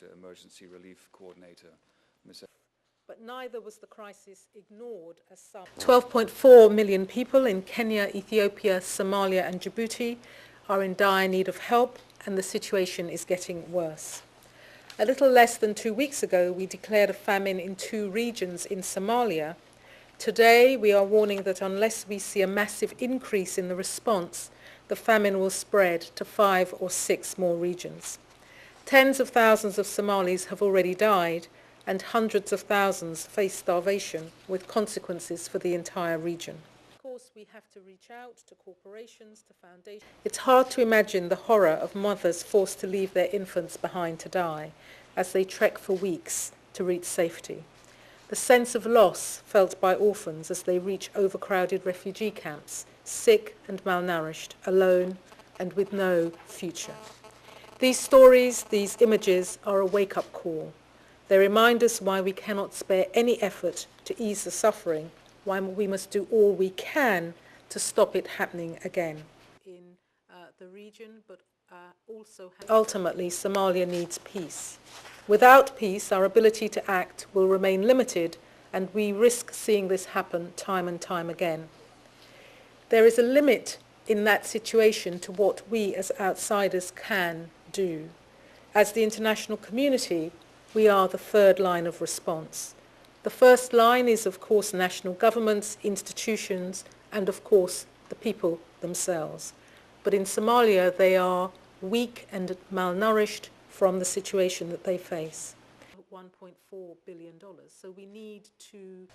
Emergency Relief Coordinator, Ms. But neither was the crisis ignored as some. 12.4 million people in Kenya, Ethiopia, Somalia and Djibouti are in dire need of help, and the situation is getting worse. A little less than 2 weeks ago, we declared a famine in 2 regions in Somalia. Today, we are warning that unless we see a massive increase in the response, the famine will spread to 5 or 6 more regions. Tens of thousands of Somalis have already died, and hundreds of thousands face starvation, with consequences for the entire region. Of course, we have to reach out to corporations, to foundations. It's hard to imagine the horror of mothers forced to leave their infants behind to die as they trek for weeks to reach safety. The sense of loss felt by orphans as they reach overcrowded refugee camps, sick and malnourished, alone and with no future. These stories, these images are a wake-up call. They remind us why we cannot spare any effort to ease the suffering, why we must do all we can to stop it happening again. In the region, but also ultimately Somalia needs peace. Without peace, our ability to act will remain limited, and we risk seeing this happen time and time again. There is a limit in that situation to what we as outsiders can do. As the international community, we are the third line of response. The first line is, of course, national governments, institutions, and, of course, the people themselves. But in Somalia, they are weak and malnourished from the situation that they face. $1.4 billion. So we need to...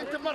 انت مر